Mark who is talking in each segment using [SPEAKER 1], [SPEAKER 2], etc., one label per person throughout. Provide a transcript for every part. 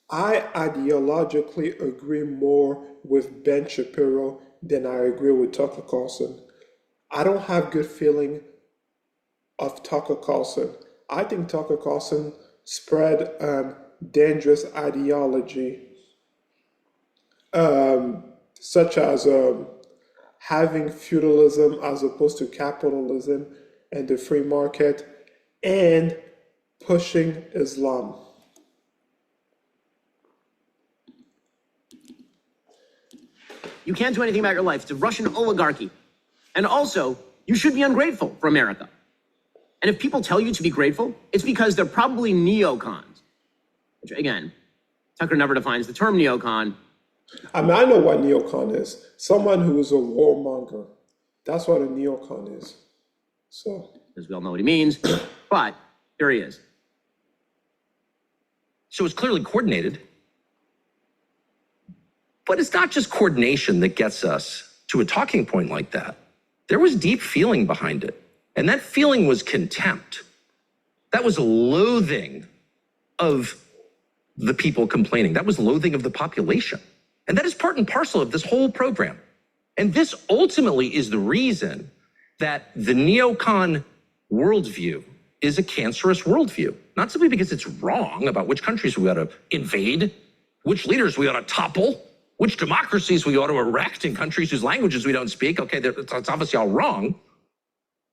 [SPEAKER 1] I ideologically agree more with Ben Shapiro than I agree with Tucker Carlson. I don't have good feeling of Tucker Carlson. I think Tucker Carlson spread dangerous ideology, such as having feudalism as opposed to capitalism and the free market, and pushing Islam.
[SPEAKER 2] You can't do anything about your life. It's a Russian oligarchy. And also, you should be ungrateful for America. And if people tell you to be grateful, it's because they're probably neocons. Which, again, Tucker never defines the term neocon.
[SPEAKER 1] I mean, I know what neocon is. Someone who is a warmonger. That's what a neocon is. So,
[SPEAKER 2] Because we all know what he means. But here he is.
[SPEAKER 3] So it's clearly coordinated. But it's not just coordination that gets us to a talking point like that. There was deep feeling behind it. And that feeling was contempt. That was loathing of the people complaining. That was loathing of the population. And that is part and parcel of this whole program. And this ultimately is the reason that the neocon worldview is a cancerous worldview. Not simply because it's wrong about which countries we ought to invade, which leaders we ought to topple, which democracies we ought to erect in countries whose languages we don't speak. Okay, it's obviously all wrong.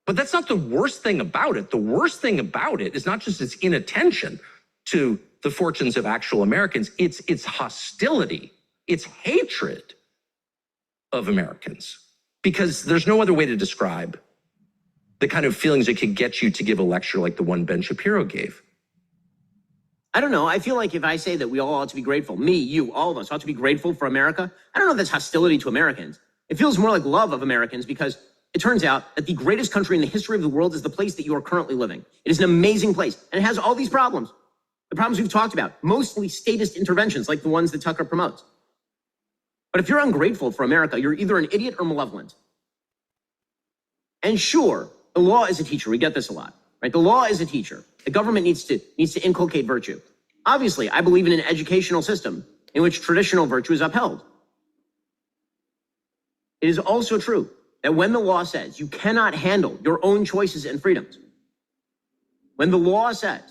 [SPEAKER 3] But that's not the worst thing about it. The worst thing about it is not just its inattention to the fortunes of actual Americans, it's hostility, it's hatred of Americans. Because there's no other way to describe the kind of feelings that could get you to give a lecture like the one Ben Shapiro gave.
[SPEAKER 2] I don't know. I feel like if I say that we all ought to be grateful, me, you, all of us ought to be grateful for America, I don't know if that's hostility to Americans. It feels more like love of Americans because it turns out that the greatest country in the history of the world is the place that you are currently living. It is an amazing place, and it has all these problems. The problems we've talked about, mostly statist interventions like the ones that Tucker promotes. But if you're ungrateful for America, you're either an idiot or malevolent. And sure, the law is a teacher. We get this a lot, right? The law is a teacher. The government needs to inculcate virtue. Obviously, I believe in an educational system in which traditional virtue is upheld. It is also true that when the law says you cannot handle your own choices and freedoms, when the law says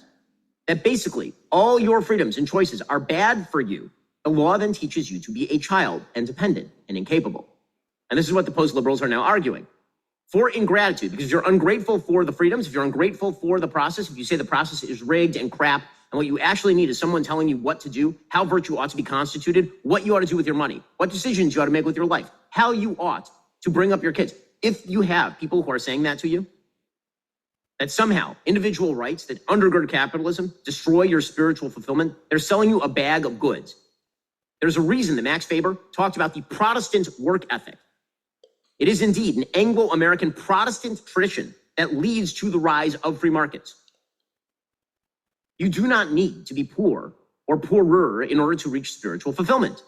[SPEAKER 2] that basically all your freedoms and choices are bad for you, the law then teaches you to be a child and dependent and incapable. And this is what the post-liberals are now arguing. For ingratitude, because if you're ungrateful for the freedoms, if you're ungrateful for the process, if you say the process is rigged and crap, and what you actually need is someone telling you what to do, how virtue ought to be constituted, what you ought to do with your money, what decisions you ought to make with your life, how you ought to bring up your kids. If you have people who are saying that to you, that somehow individual rights that undergird capitalism destroy your spiritual fulfillment, they're selling you a bag of goods. There's a reason that Max Weber talked about the Protestant work ethic. It is indeed an Anglo-American Protestant tradition that leads to the rise of free markets. You do not need to be poor or poorer in order to reach spiritual fulfillment.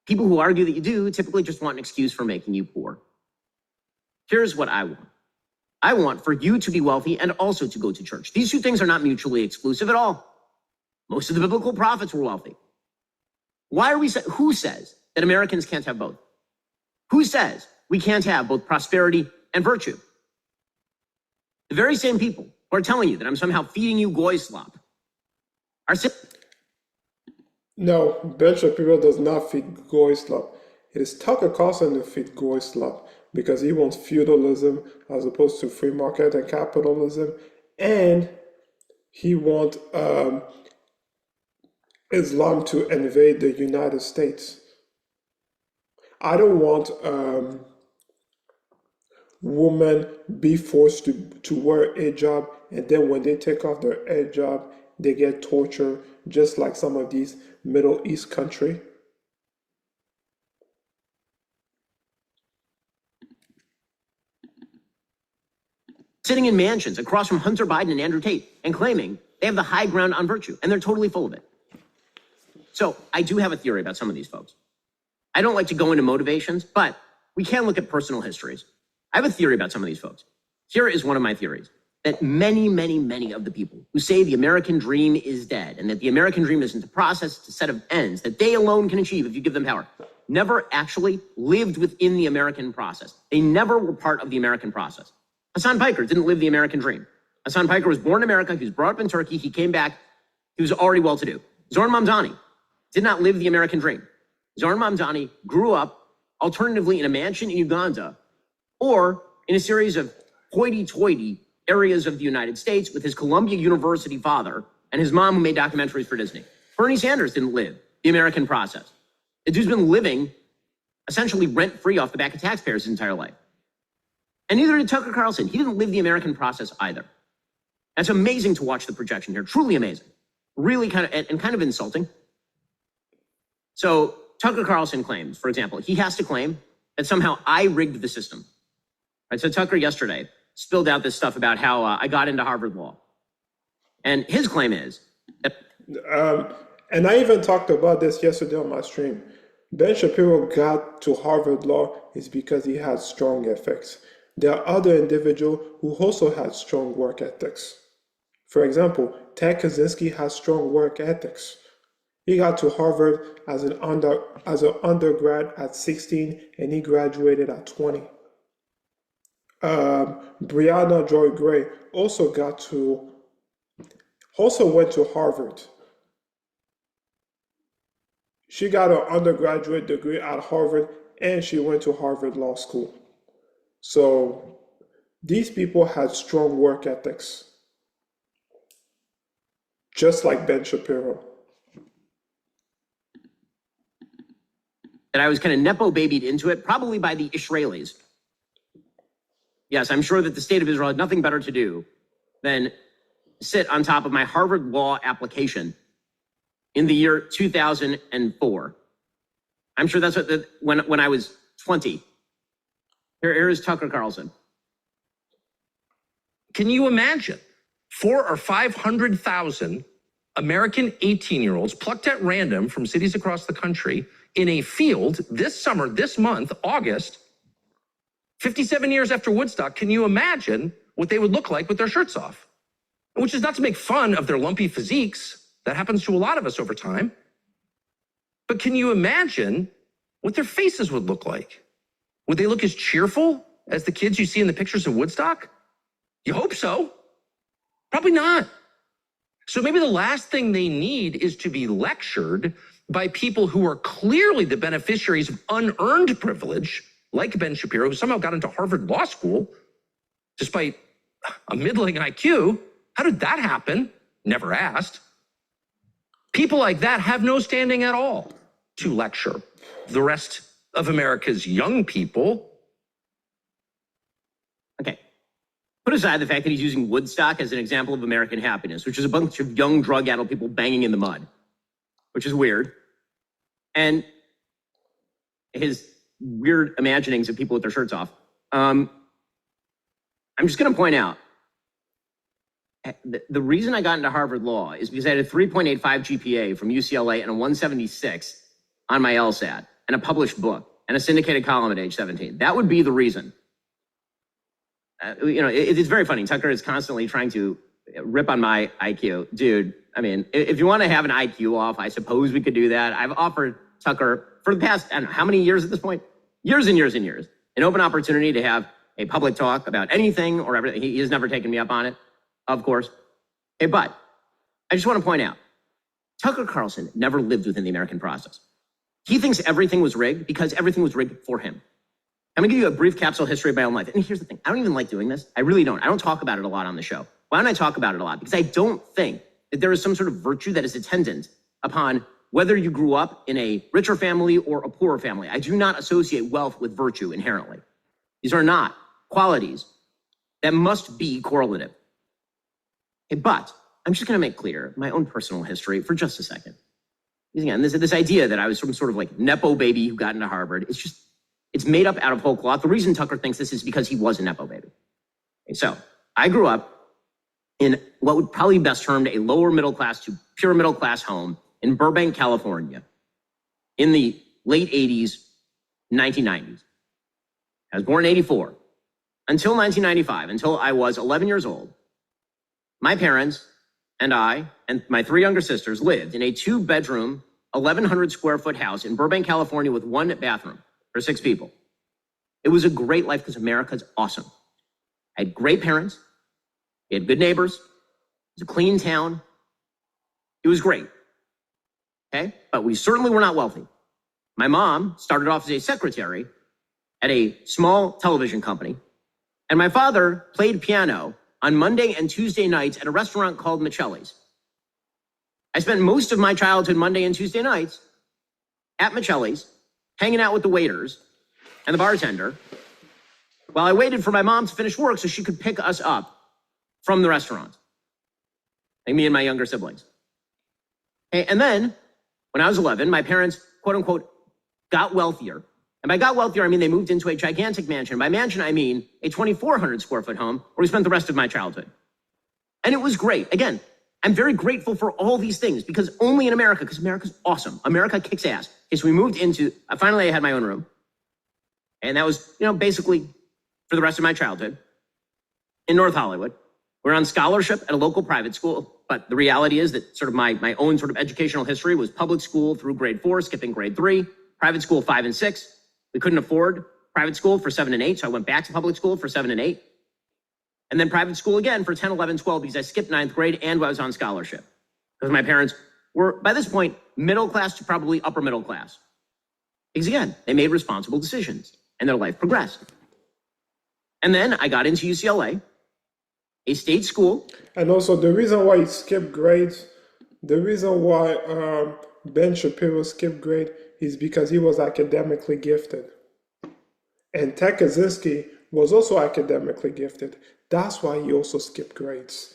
[SPEAKER 2] People who argue that you do typically just want an excuse for making you poor. Here's what I want. I want for you to be wealthy and also to go to church. These two things are not mutually exclusive at all. Most of the biblical prophets were wealthy. Who says that Americans can't have both? Who says we can't have both prosperity and virtue? The very same people who are telling you that I'm somehow feeding you goy slop are
[SPEAKER 1] no, Ben Shapiro does not feed goy slop. It is Tucker Carlson who feeds goy slop because he wants feudalism as opposed to free market and capitalism, and he wants Islam to invade the United States. I don't want women be forced to wear a hijab, and then when they take off their hijab, they get tortured, just like some of these Middle East countries.
[SPEAKER 2] sitting in mansions across from Hunter Biden and Andrew Tate and claiming they have the high ground on virtue, and they're totally full of it. So I do have a theory about some of these folks. I don't like to go into motivations, but we can look at personal histories. I have a theory about some of these folks. Here is one of my theories. that many, many, many of the people who say the American dream is dead and that the American dream isn't a process, it's a set of ends that they alone can achieve if you give them power, never actually lived within the American process. They never were part of the American process. Hassan Piker didn't live the American dream. Hassan Piker was born in America. He was brought up in Turkey. He came back. He was already well-to-do. Zoran Mamdani did not live the American dream. Zoran Mamdani grew up alternatively in a mansion in Uganda or in a series of hoity-toity areas of the United States with his Columbia University father and his mom who made documentaries for Disney. Bernie Sanders didn't live the American process. The dude's been living essentially rent-free off the back of taxpayers his entire life. And neither did Tucker Carlson. He didn't live the American process either. That's amazing to watch the projection here. Truly amazing. Really kind of insulting. So Tucker Carlson claims, for example, he has to claim that somehow I rigged the system. Right? So Tucker yesterday spilled out this stuff about how I got into Harvard Law. And his claim is that...
[SPEAKER 1] and I even talked about this yesterday on my stream. Ben Shapiro got to Harvard Law is because he had strong ethics. There are other individuals who also had strong work ethics. For example, Ted Kaczynski has strong work ethics. He got to Harvard as an undergrad at 16 and he graduated at 20. Brianna Joy Gray also went to Harvard. She got an undergraduate degree at Harvard and she went to Harvard Law School. So these people had strong work ethics, just like Ben Shapiro.
[SPEAKER 2] That I was kind of Nepo babied into it, probably by the Israelis. Yes, I'm sure that the state of Israel had nothing better to do than sit on top of my Harvard Law application in the year 2004. I'm sure that's what when I was 20. Here is Tucker Carlson.
[SPEAKER 3] Can you imagine 400,000 or 500,000 American 18-year-olds plucked at random from cities across the country in a field this summer, this month, August, 57 years after Woodstock? Can you imagine what they would look like with their shirts off? Which is not to make fun of their lumpy physiques. That happens to a lot of us over time. But can you imagine what their faces would look like? Would they look as cheerful as the kids you see in the pictures of Woodstock? You hope so. Probably not. So maybe the last thing they need is to be lectured by people who are clearly the beneficiaries of unearned privilege, like Ben Shapiro, who somehow got into Harvard Law School despite a middling IQ. How did that happen? Never asked. People like that have no standing at all to lecture the rest of America's young people.
[SPEAKER 2] Okay. Put aside the fact that he's using Woodstock as an example of American happiness, which is a bunch of young drug-addled people banging in the mud, which is weird. And his weird imaginings of people with their shirts off. I'm just going to point out, the reason I got into Harvard Law is because I had a 3.85 GPA from UCLA and a 176 on my LSAT and a published book and a syndicated column at age 17. That would be the reason. It's very funny. Tucker is constantly trying to rip on my IQ. Dude, I mean, if you want to have an IQ off, I suppose we could do that. I've offered Tucker for the past, I don't know, how many years at this point? Years and years and years. An open opportunity to have a public talk about anything or everything. He has never taken me up on it, of course. Hey, but I just want to point out, Tucker Carlson never lived within the American process. He thinks everything was rigged because everything was rigged for him. I'm going to give you a brief capsule history of my own life. And here's the thing. I don't even like doing this. I really don't. I don't talk about it a lot on the show. Why don't I talk about it a lot? Because I don't think that there is some sort of virtue that is attendant upon whether you grew up in a richer family or a poorer family. I do not associate wealth with virtue inherently. These are not qualities that must be correlative. Okay, but I'm just going to make clear my own personal history for just a second. Again, this idea that I was some sort of like Nepo baby who got into Harvard, it's made up out of whole cloth. The reason Tucker thinks this is because he was a Nepo baby. Okay, so I grew up in what would probably be best termed a lower middle class to pure middle class home in Burbank, California in the late 80s, 1990s. I was born in 84. Until 1995, until I was 11 years old, my parents and I and my 3 younger sisters lived in a 2-bedroom, 1,100 square foot house in Burbank, California with 1 bathroom for 6 people. It was a great life because America's awesome. I had great parents. We had good neighbors. It was a clean town. It was great. Okay? But we certainly were not wealthy. My mom started off as a secretary at a small television company, and my father played piano on Monday and Tuesday nights at a restaurant called Michelli's. I spent most of my childhood Monday and Tuesday nights at Michelli's, hanging out with the waiters and the bartender while I waited for my mom to finish work so she could pick us up from the restaurant, like me and my younger siblings. Okay, and then when I was 11, my parents, quote unquote, got wealthier. And by got wealthier, I mean they moved into a gigantic mansion. By mansion, I mean a 2,400 square foot home where we spent the rest of my childhood. And it was great. Again, I'm very grateful for all these things because only in America, because America's awesome. America kicks ass. Okay, so we moved into, finally I had my own room. And that was, basically for the rest of my childhood in North Hollywood. We're on scholarship at a local private school. But the reality is that sort of my own sort of educational history was public school through grade 4, skipping grade 3, private school 5 and 6. We couldn't afford private school for 7 and 8, so I went back to public school for 7 and 8. And then private school again for 10, 11, 12 because I skipped 9th grade and I was on scholarship. Because my parents were, by this point, middle class to probably upper middle class. Because again, they made responsible decisions and their life progressed. And then I got into UCLA, a state school.
[SPEAKER 1] And also the reason why he skipped grades, the reason why Ben Shapiro skipped grade is because he was academically gifted. And Ted Kaczynski was also academically gifted. That's why he also skipped grades.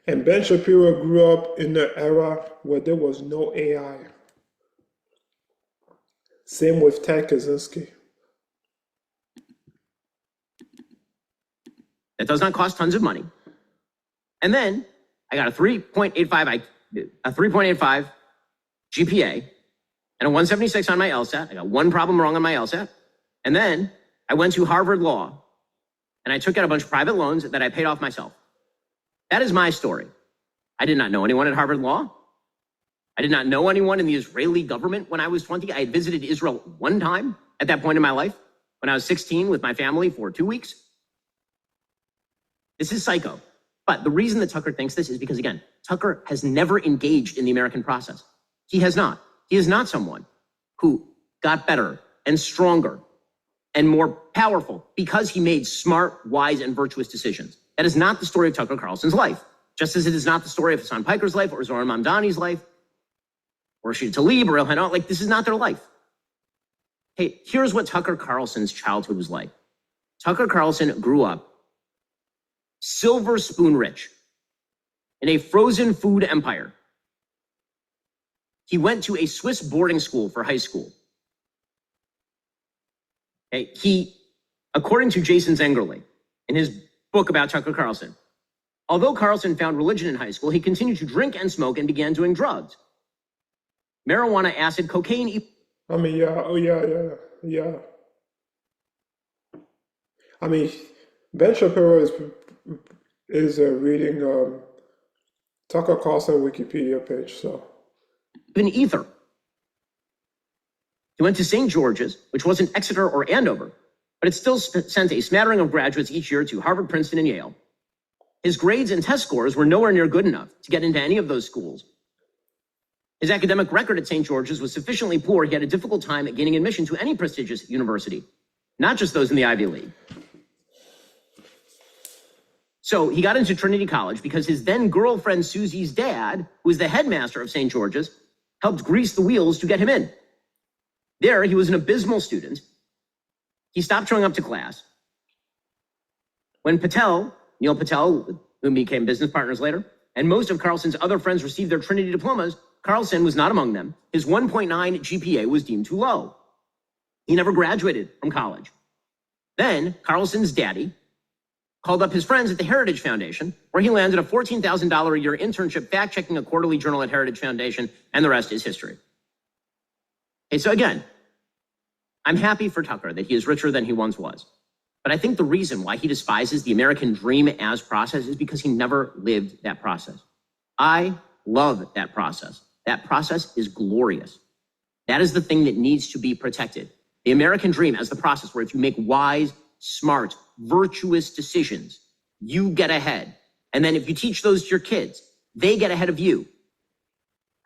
[SPEAKER 1] And Ben Shapiro grew up in an era where there was no AI. Same with Ted Kaczynski.
[SPEAKER 2] That does not cost tons of money. And then I got a 3.85 GPA and a 176 on my LSAT. I got 1 problem wrong on my LSAT. And then I went to Harvard Law and I took out a bunch of private loans that I paid off myself. That is my story. I did not know anyone at Harvard Law. I did not know anyone in the Israeli government when I was 20. I had visited Israel 1 time at that point in my life when I was 16 with my family for 2 weeks. This is psycho. But the reason that Tucker thinks this is because, again, Tucker has never engaged in the American process. He has not. He is not someone who got better and stronger and more powerful because he made smart, wise, and virtuous decisions. That is not the story of Tucker Carlson's life, just as it is not the story of Hassan Piker's life or Zoran Mamdani's life or Rashida Tlaib or Ilhan. Like, this is not their life. Hey, here's what Tucker Carlson's childhood was like. Tucker Carlson grew up silver spoon rich in a frozen food empire. He went to a Swiss boarding school for high school. Okay, he, according to Jason Zengerle, in his book about Tucker Carlson, although Carlson found religion in high school, he continued to drink and smoke and began doing drugs. Marijuana, acid, cocaine.
[SPEAKER 1] I mean, yeah. I mean, Ben Shapiro is reading Tucker Carlson Wikipedia page, so.
[SPEAKER 2] Even ether. He went to St. George's, which wasn't Exeter or Andover, but it still sent a smattering of graduates each year to Harvard, Princeton, and Yale. His grades and test scores were nowhere near good enough to get into any of those schools. His academic record at St. George's was sufficiently poor, he had a difficult time at gaining admission to any prestigious university, not just those in the Ivy League. So he got into Trinity College because his then girlfriend Susie's dad, who was the headmaster of St. George's, helped grease the wheels to get him in. There, he was an abysmal student. He stopped showing up to class. When Neil Patel, whom became business partners later, and most of Carlson's other friends received their Trinity diplomas, Carlson was not among them. His 1.9 GPA was deemed too low. He never graduated from college. Then Carlson's daddy called up his friends at the Heritage Foundation, where he landed a $14,000 a year internship fact-checking a quarterly journal at Heritage Foundation, and the rest is history. Okay, so again, I'm happy for Tucker that he is richer than he once was. But I think the reason why he despises the American dream as process is because he never lived that process. I love that process. That process is glorious. That is the thing that needs to be protected. The American dream as the process where if you make wise, smart, virtuous decisions, you get ahead. And then if you teach those to your kids, they get ahead of you.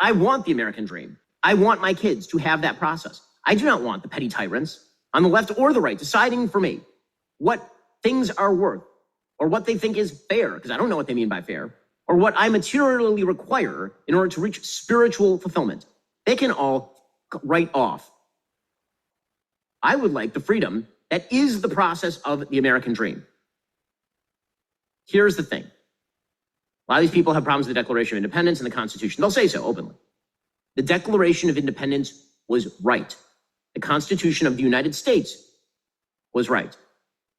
[SPEAKER 2] I want the American dream. I want my kids to have that process. I do not want the petty tyrants on the left or the right deciding for me what things are worth or what they think is fair, because I don't know what they mean by fair, or what I materially require in order to reach spiritual fulfillment. They can all write off. I would like the freedom that is the process of the American dream. Here's the thing. A lot of these people have problems with the Declaration of Independence and the Constitution. They'll say so openly. The Declaration of Independence was right. The Constitution of the United States was right.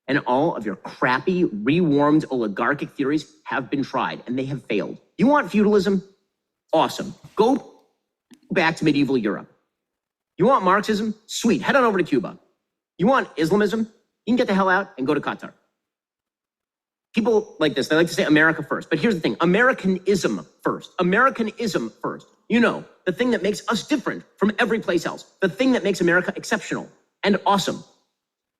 [SPEAKER 2] And all of your crappy, rewarmed oligarchic theories have been tried, and they have failed. You want feudalism? Awesome. Go back to medieval Europe. You want Marxism? Sweet. Head on over to Cuba. You want Islamism? You can get the hell out and go to Qatar. People like this, they like to say America first. But here's the thing, Americanism first. Americanism first. You know, the thing that makes us different from every place else. The thing that makes America exceptional and awesome.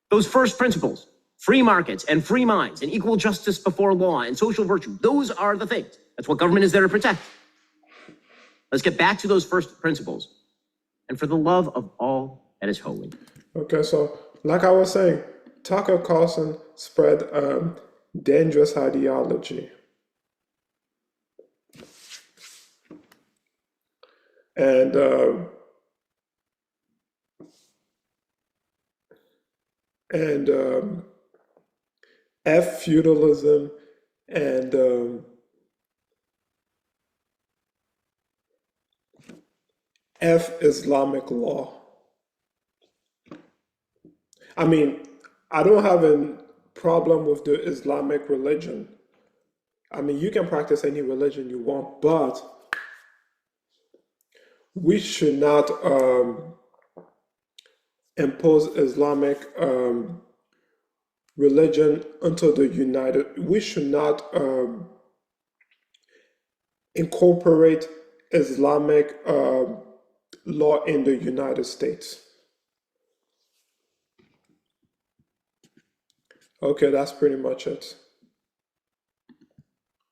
[SPEAKER 2] Those first principles, free markets and free minds and equal justice before law and social virtue. Those are the things. That's what government is there to protect. Let's get back to those first principles. And for the love of all that is holy.
[SPEAKER 1] Okay, so like I was saying, Tucker Carlson spread dangerous ideology. And F feudalism and F Islamic law. I mean, I don't have a problem with the Islamic religion. I mean, you can practice any religion you want, but we should not impose Islamic religion until the United. We should not incorporate Islamic law in the United States. Okay, that's pretty much it.